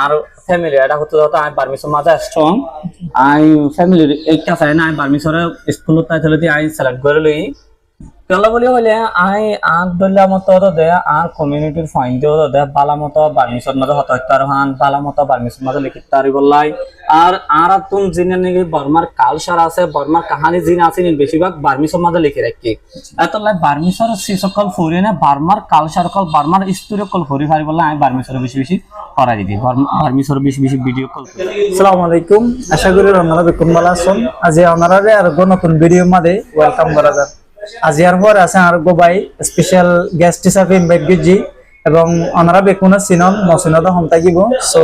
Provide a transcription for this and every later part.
আর family এটা হতে যত আমি পারমিশন মাঝে স্ট্রং আই ফ্যামিলির এইটা চাই না আমি পারমিশনে স্কুলত তাই চলে আই সিলেক্ট করে লই কেলা বলি হলে আই আর দলিয়া মতো দে আর কমিউনিটির ফাইন্ড দে বালা মতো পারমিশন মাঝে হতার হান বালা মতো পারমিশন মাঝে লিখিত তারি বললাই আর তুম জিনে নাকি বর্মার কালচার আছে বর্মার কাহানি জিন আছে বেশিরভাগ পারমিশন মাঝে লিখে রাখি এত লাই পারমিশন সকল ফুরি না বার্মার কালচার কল বার্মার স্টোরি কল ফুরি ফারি বললে আমি পারমিশন বেশি বেশি করাই দিই পারমিশন বেশি বেশি ভিডিও কল। আসসালামু আলাইকুম, আশা করি আপনারা বেকুম ভালো আছেন। আজি আপনারা আর নতুন ভিডিও মাঝে ওয়েলকাম করা যাক। আজি আর পর আছে আর গো ভাই স্পেশাল গেস্ট হিসাবে ইনভাইট করছি এবং ওনারা বেকুনা সিনন মসিনদা হম থাকিব। সো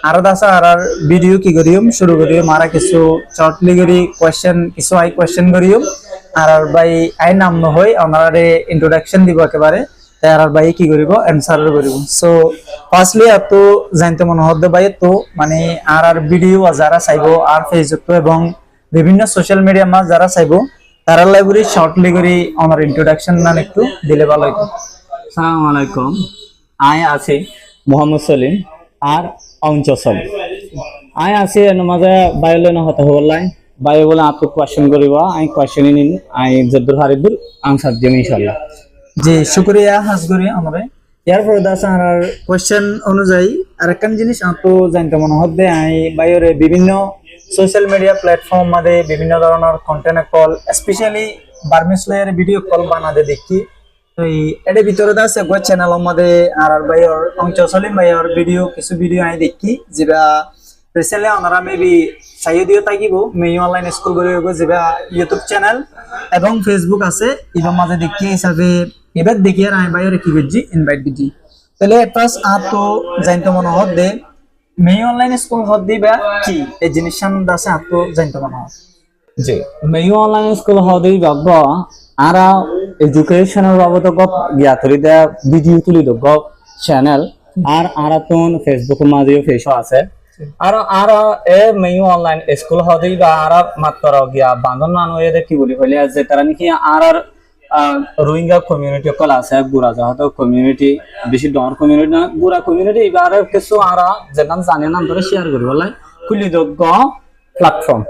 আর আছে আর ভিডিও কি করিম শুরু করিম আর কিছু শর্টলি করি কোয়েশ্চেন কিছু আই কোয়েশ্চেন করিম আর ভাই আই নাম নহই ওনারে ইন্ট্রোডাকশন দিব একেবারে আর ভাই কি করিব অ্যানসার করিব। সো ফার্স্টলি এত জানতে মনে হতে ভাই তো মানে আর ভিডিও যারা চাইবো আর ফেসবুক এবং বিভিন্ন সোশ্যাল মিডিয়া মা যারা চাইবো তারা লাইব্রেরি শর্টলি করি আমার ইন্ট্রোডাকশন নাম একটু দিলে ভালো হতো। আসসালামু আলাইকুম, আই আছি মোহাম্মদ সলিম আর অঞ্চল আই আছি মাঝে বায়ুলে নহতে হলাই বায়ু বলে আপনি কোয়েশ্চেন করিব আই কোয়েশ্চেন নিন আই যদ্দুর হারিদুর আনসার দিম ইনশাআল্লাহ। জি শুকরিয়া হাজগুরি আমারে ইয়ার পরে দাস আর কোয়েশ্চেন অনুযায়ী আরেকখান জিনিস আপু জানতে মনে হবে আই বায়ুরে বিভিন্ন সোশ্যাল মিডিয়া প্ল্যাটফর্ম মাঝে বিভিন্ন ধরনের content call specially Burmese layer video call বানাতে দেখি তো এর ভিতরে আছে গো চ্যানেল মধ্যে আর ভাইয়ের অঞ্চল সলিম ভাইয়ের ভিডিও কিছু ভিডিও আই দেখি যেটা রিসেন্টলি ওনারা মেবি সাইদিও থাকিব মেই অনলাইন স্কুল করে যেটা ইউটিউব চ্যানেল এবং ফেসবুক আছে এবার মাঝে দেখি হিসাবে এবার দেখি আর আমি ভাইয়ের কি করছি ইনভাইট দিচ্ছি তাহলে ফার্স্ট তো জানতে মনে হতে মেই অনলাইন স্কুল হদ দিবা কি এই জিনিসটার দাসে আতো জানতে মনে হয়। জি মেয়ু অনলাইন স্কুল হদি গব আরা এডুকেশনের বাবদ গপ গিয়া তুলি দে ভিডিও তুলি দ গপ চ্যানেল আর আরা তুন ফেসবুক মাঝেও ফেসও আছে আর এ মেয়ু অনলাইন স্কুল হদি বা আরা মাত্র গিয়া বান্ধন মানুষ এদে কি বলি হইলে যে তারা নাকি আর রোহিঙ্গা কমিউনিটি কল আছে বুড়া যাহত কমিউনিটি বেশি ডর কমিউনিটি না বুড়া কমিউনিটি এবারে কিছু আরা যে নাম জানে নাম ধরে শেয়ার করি বলাই খুলি দ গ প্ল্যাটফর্ম।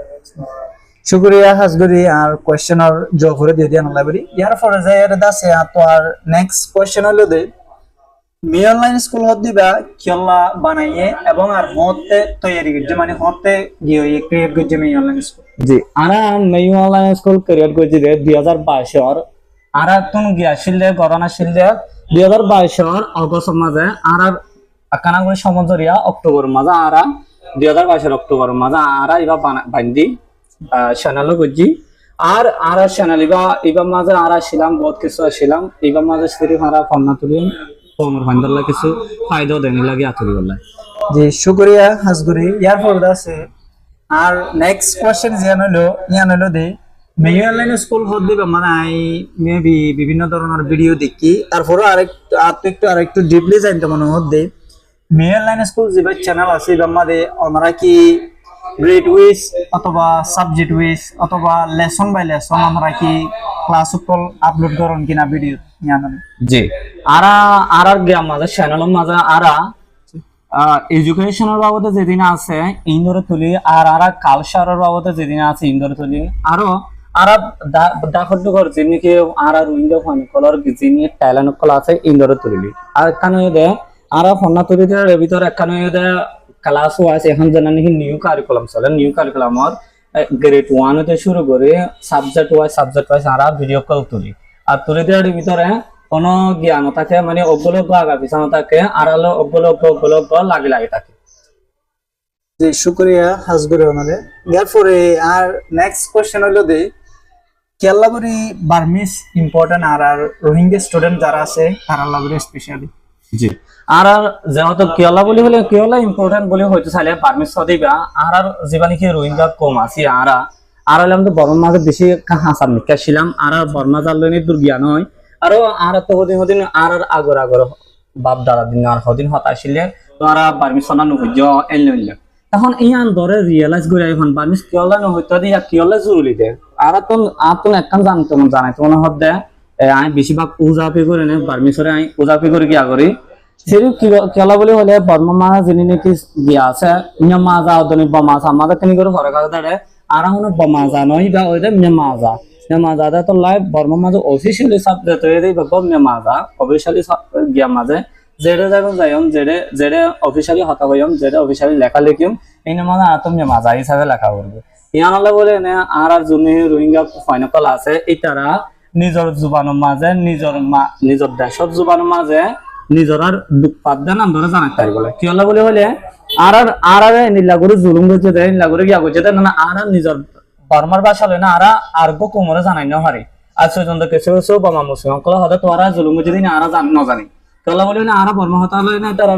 শুক্রিয়া হাজগুরি আর কোয়েশ্চেনের জব করে দিয়ে দিয়া লাইব্রেরি ইয়ার পরে যায় এর দাসে তো আর নেক্সট কোয়েশ্চেন হলো দে মি অনলাইন স্কুল হদ দিবা কিয়লা বানাইয়ে এবং আর হতে তৈরি করছে মানে হতে গিয়ে ক্রিয়েট করছে মি অনলাইন স্কুল। জি আরা মেয়ু অনলাইন স্কুল ক্রিয়েট করছে 2022 এর আরা তুন গিয়াছিল দে করোনা ছিল দে 2022 এর অগস্ট মাঝে আরা কানাগুড়ি সমজরিয়া অক্টোবর মাঝে আরা 2022 এর অক্টোবর মাঝে আরা ইবা বান্দি চ্যানেল করছি আর চ্যানেল এবার মাঝে আর ছিলাম বহুত কিছু ছিলাম এবার মাঝে সিরিফ হারা ফন্না তুলি কমর ফান্দাল্লা কিছু ফায়দা দেনি লাগে আতুরি বললাই। জি শুকরিয়া হাজগুরি ইয়ার পর আছে আর নেক্সট কোয়েশ্চেন ইয়ান হলো দে মেয়ু অনলাইন স্কুল হদ দিবা মানে আই মেবি বিভিন্ন ধরনের ভিডিও দেখি তারপরে আরেকটু ডিপলি জানতে মনে হতে মেয়ু অনলাইন স্কুল যে চ্যানেল আছে এবার মাঝে ওনারা কি গ্রেড উইস অথবা সাবজেক্ট উইস অথবা লেসন বাই লেসন আমরা কি ক্লাস উপর আপলোড করুন কিনা ভিডিও জানেন। জি আর গ্রাম মাঝে চ্যানেলের মাঝে আরা এডুকেশনের বাবদে যেদিন আছে ইন্দোরে তুলি আর কালচারের বাবদে যেদিন আছে ইন্দোরে তুলি আরো আরা দাখল করছে নাকি আর রোহিঙ্গা ফানিকলর যিনি ট্যালেন্ট কলা আছে ইন্দোরে তুলিলি আর কানে দে আর ফন্না তুলি দেওয়ার ভিতরে একখানে দে ক্লাস ওয়াইজ এখন জানা নাকি নিউ কারিকুলাম চলে নিউ কারিকুলামর গ্রেড 1 হতে শুরু করে সাবজেক্ট ওয়াইজ আরা ভিডিও কল তুলি আর তুলে দেওয়ার ভিতরে কোনো জ্ঞান থাকে মানে ওগুলো আগা পিছানো থাকে আর হলো ওগুলো লাগে থাকে। জি শুকরিয়া হাজগুরি ওনারে ইয়ার পরে আর নেক্সট কোশ্চেন হলো দে কেলাবরি বার্মিস ইম্পর্টেন্ট আর রোহিঙ্গা স্টুডেন্ট যারা আছে তারা লাবরি স্পেশালি। জি আর যেহেতু কিয়লা বলি হলে কিয়লা ইম্পর্টেন্ট বলি হয়তো চাইলে পারমিট দিবা আর জীবানি কি রোহিঙ্গা কম আছে আর হলে আমি তো বর্মা মাঝে বেশি হাসার নিকা ছিলাম আর বর্মা জানলে দূর জ্ঞান হয় আর তো হদিন আর আগর বাপ দাদা দিন আর হদিন হতাশিলে তো আর পারমিট না নুহ্য এল তখন ইয়ান ধরে রিয়েলাইজ করে এখন পারমিট কিয়লা নহইতো দিয়া কিয়লা জরুরি দে আর তো একখান জানাইতো মনে হত দে আমি বেশিরভাগ উজাপি করে নে পারমিশরে আমি উজাপি করে কি আগরি সেরি কেলা বলি হলে বর্মা মা যিনি নাকি গিয়া আছে মিয়া মাজা অদনি বমাজা আমাদের কেনি করে ফরে কাজ দাঁড়ে আর হন বমাজা নই বা ওইটা মিয়া মাজা দা তো লাইভ বর্মা মাঝে অফিসিয়ালি সাবজেক্ট হয়ে দেই বা মিয়া মাজা অফিসিয়ালি গিয়া মাঝে যেটা যাবেন যাইম যেটা অফিসিয়ালি হতা হইম যেটা অফিসিয়ালি লেখা লিখিম এই মানে আর তুমি মাজা হিসাবে লেখা করবে ইয়ানলে বলে না আর জুনি রোহিঙ্গা ফাইনাল আছে এটারা নিজের জুবানের মাঝে নিজের দেশের জুবানের মাঝে নিজের আর দুঃখ পাত দেন আমরা জানাই তাই বলে কি হলো বলে হলে আর নীলাগুড়ি জুলুম করছে দেয় নীলাগুড়ি গিয়া করছে দেয় না আর নিজের বর্মার ভাষা লয় না আর গো কোমরে জানাই না হারে আর সেজন্য কিছু বামা মুসলিম কল হতে তোরা জুলুম করছে দিন আর জানি কেলা বলে না আর বর্মা হতা লয় না তার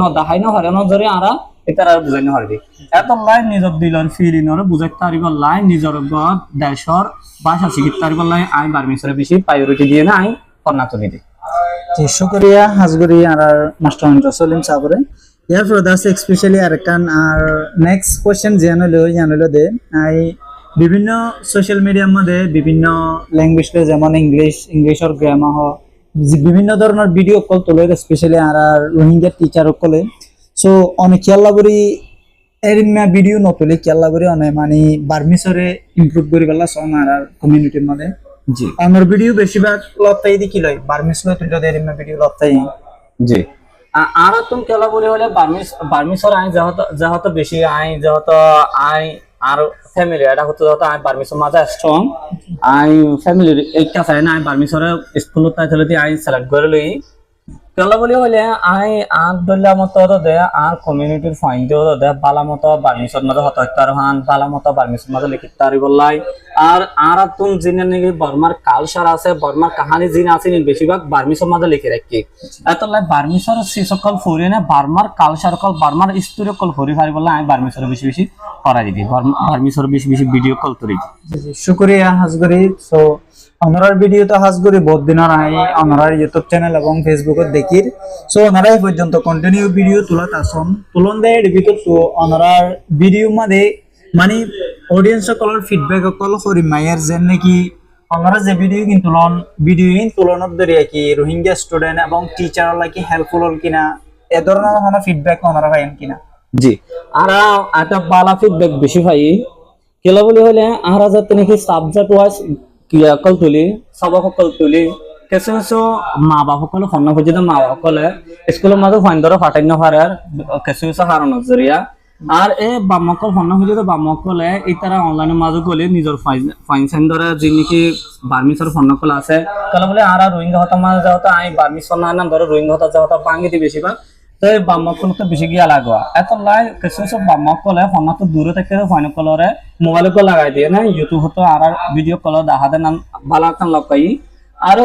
দাহাই না হারে নজরে আর এটার আর বুঝাই না হারবি এত লাই নিজের দিলন ফিলিনর বুঝাইতে পারিব লাই নিজের দেশর ভাষা শিখিতে পারিব লাই আই বার্মিসরে বেশি প্রায়োরিটি দিয়ে না আই কন্যা তুলি দিই জি শুকরিয়া হাজগুড়ি আর মাস্টার সলিম সাবরে ইয়ার ফর দাস স্পেশালি আর কান আর নেক্সট কোশ্চেন জানলো দে আই বিভিন্ন সোশ্যাল মিডিয়ার মধ্যে বিভিন্ন ল্যাঙ্গুয়েজ যেমন ইংলিশর গ্রামার হ বিভিন্ন ধরনের ভিডিও কল তোলে স্পেশালি আর রোহিঙ্গা টিচার কলে সো অনেক খেয়াল্লা করি এরিমা ভিডিও নতুলে খেয়াল্লা করি অনেক মানে বার্মিসরে ইমপ্রুভ করি পেলা সন আর কমিউনিটির মধ্যে জি আমার ভিডিও বেশিরভাগ লতাই দি কি লয় বার্মিস লয় তুই তো এরিমা ভিডিও লতাই জি আর তুমি কেলা বলি হলে বার্মিসর আই যেহেতু বেশি আই যেহেতু আই আর ফ্যামিলি এটা হতো যেহেতু আই বার্মিসর মাঝে স্ট্রং আই ফ্যামিলির একটা চাই না আই বার্মিসরে স্কুলত তাই চলে আই সিলেক্ট করে লই কেলা বলি হলে আই আর দলিয়া মতো দে আর কমিউনিটির ফাইন্ডও দে বালা মতো বার্মিসর মাঝে হতার হান বালা মতো বার্মিসর মাঝে লিখিত তারি বললাই আর তুমি জিনে নাকি বর্মার কালচার আছে বর্মার কাহানি জিন আছে বেশিরভাগ বার্মিসর মাঝে লিখে রাখি এত লাই বার্মিসর শিশকল ফুরি না বার্মার কালচার কল বার্মার স্টোরি কল ফুরি ফারি বললে আমি বার্মিসর বেশি বেশি করাই দিই বার্মিসর বেশি বেশি ভিডিও কল করি শুকরিয়া হাজগরি সো অনরার ভিডিও তো হাজগরি বহুত দিনের আই অনরার ইউটিউব চ্যানেল এবং ফেসবুকত দেখির সো অনরা এই পর্যন্ত কন্টিনিউ ভিডিও তুলত আসন তুলন দেয় ভিতর তো অনরার ভিডিও মধ্যে মানে অডিয়েন্স কলর ফিডব্যাক কল করি মায়ের যেন নাকি অনরা যে ভিডিও কিন্তু তুলনত ধরে কি রোহিঙ্গা স্টুডেন্ট এবং টিচার লাগি হেল্পফুল হল কিনা এ ধরনের কোনো ফিডব্যাক অনরা পাইন কিনা জি আর একটা বালা ফিডব্যাক বেশি পাই কেলা বলি হলে আর যাতে নাকি সাবজেক্ট ওয়াইজ কল তুলি সবক কল তুলি কিছু কিছু মা বাপ সকলে সন্না পর্যন্ত মা বাপ সকলে স্কুলের মাঝে ফাইন্দরে ফাটাই নপারে কিছু কিছু কারণের জরিয়া আর এই বামকল সন্না পর্যন্ত বামকলে এই তারা অনলাইনের মাঝে গলে নিজের ফাইন সাইন ধরে যে নাকি বার্মিসর ফন্নকল আছে কেলা বলে আর রোহিঙ্গা হতা মাঝে যাওয়া আই বার্মিসর না ধরো রোহিঙ্গা হতা যাওয়া বাঙ্গি দি বেশিরভাগ তো এই বামকলকে বেশি গিয়া লাগোয়া এত লাই কিছু কিছু বামকলে ফন্না তো দূরে থেকে ফাইনকলরে মোবাইল কল লাগাই দিয়ে না ইউটিউব হতো আর ভিডিও কল দাহাদের নাম বালা কান লকাই আর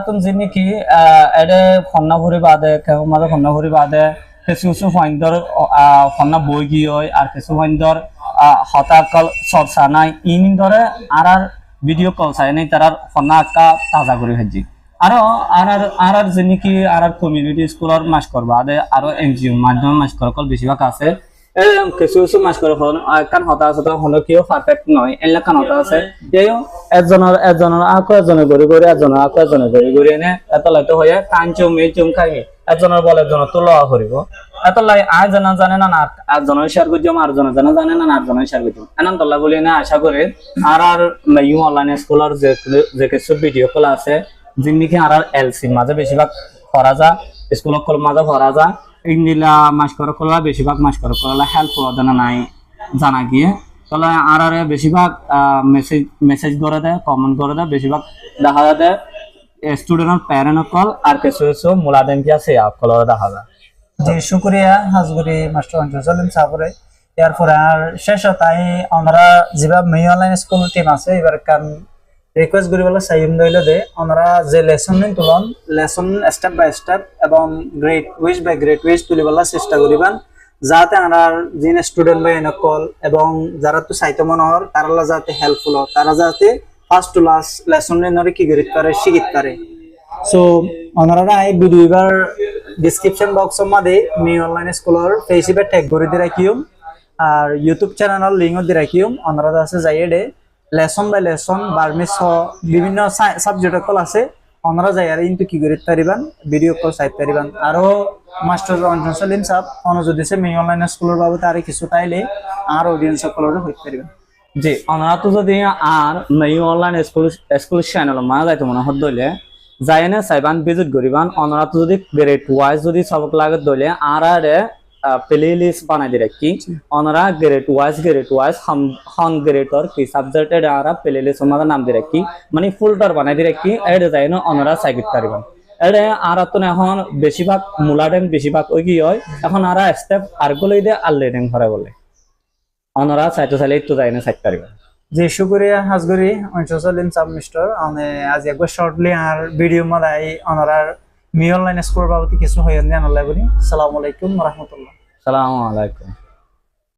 তুমি যিনি কি এডে ফন্না ভরি বাদে কেউ মাঝে ফন্না ভরি বাদে কিছু কিছু ফাইন্দর ফন্না বই গিয়ে হয় আর কিছু ফাইন্দর হতাকল চর্চা নাই ইন ধরে আর ভিডিও কল চাই নাই তার ফন্না আঁকা তাজা করে হাজি আর যিনি কি আর কমিউনিটি স্কুলের মাস্কর বাদে আরো এনজিও মাধ্যমে মাস্কর কল বেশিরভাগ আছে কিছু কিছু মাস্কর কান হতা আছে হলো কেউ পারফেক্ট নয় এলা কান হতা আছে কেউ একজনের আকো একজনের গড়ি গড়ি একজনের আকো একজনের গড়ি গড়ি এনে এত লাইতে হয়ে কান চুম এই চুম খাই একজনের বলে একজনের তো লওয়া করিব এত লাই আর জানা জানে না একজনের শেয়ার করছি আর জনের জানে না একজনের শেয়ার করছি এনান তল্লা বলি না আশা করে আর ইউ অনলাইন স্কুলের যে কিছু ভিডিও কল আছে যিনি আর এলসি মাঝে বেশিরভাগ করা যা স্কুল কল মাঝে করা যা ইংলিলা মাস্কর কলা বেশিরভাগ মাস্কর কলা হেল্প করা নাই জানা গিয়ে তাহলে আর বেশিরভাগ মেসেজ করে দেয় কমেন্ট করে দেয় বেশিরভাগ দেখা যায় স্টুডেন্টের প্যারেন্ট কল আর কিছু কিছু মুলাদেন কি আছে কল দেখা যায় জি শুকরিয়া হাজগুড়ি মাস্টার সলিম সাবরে এরপরে আর শেষ তাই আমরা যেভাবে মেই অনলাইন স্কুল টিম আছে এবার কারণ রিকোয়েস্ট করি বলে সাইম দইলে দে আমরা যে লেসন তুলন লেসন স্টেপ বাই স্টেপ এবং grade which by grade which তুলিবলা চেষ্টা করিবান যাতে আমরা যিনি স্টুডেন্ট বাই নকল এবং যারা তো সাইতে মনোহর তারা যাতে হেল্পফুল হয় তারা যাতে ফার্স্ট টু লাস্ট লেসন নরে কি গরিত পারে শিখিত পারে সো আমরা এই ভিডিও এবার ডিসক্রিপশন বক্সের মধ্যে মেই অনলাইন স্কুলের ফেসিবে ট্যাগ করে দিয়ে রাখিম আর ইউটিউব চ্যানেলের লিঙ্ক দিয়ে রাখিম আমরা আছে যাইয়ে লেসন বাই লেসন বার্মিস বিভিন্ন সাবজেক্ট কল আছে ওনারা যাই আর কিন্তু কি করে পারিবান ভিডিও কল সাইড পারিবান আরো মাস্টার রঞ্জন সলিম সাহেব অনুযোগ দিছে মি অনলাইন স্কুলের বাবদ আর কিছু তাইলে আর অডিয়েন্স সকলের হইতে পারিবেন জি ওনারা তো যদি আর মেই অনলাইন স্কুল চ্যানেল মা যাইতে মনে হত দইলে যাইনে সাইবান ভিজিট করিবান ওনারা তো যদি গ্রেড ওয়াইজ যদি সবক লাগে দইলে আর প্লে লিস্ট বানাই দি রাখি ওনারা গ্রেড ওয়াইজ হন গ্রেডর কি সাবজেক্টেড আর প্লে লিস্ট ওনারা নাম দি রাখি মানে ফুলটার বানাই দি রাখি এডে যাইনো ওনারা সাইকিট পারিবান এডে আর তো এখন বেশিরভাগ মুলাডেন বেশিরভাগ ওই কি হয় এখন আর স্টেপ আর গুলো দে আর লেডিং করে বলে ওনারা সাইটো চাইলে একটু যাইনে সাইট পারিবেন যে শুক্রিয়া হাজগরি অঞ্চল সলিম সাব মিস্টার আজ একবার শর্টলি আর ভিডিও মালাই ওনারা মি অনলাইন স্কুলের বাবদ কিছু হয়ে জানালাই বলি আসসালামু আলাইকুম ওয়া রাহমাতুল্লাহ সালামু আলাইকুম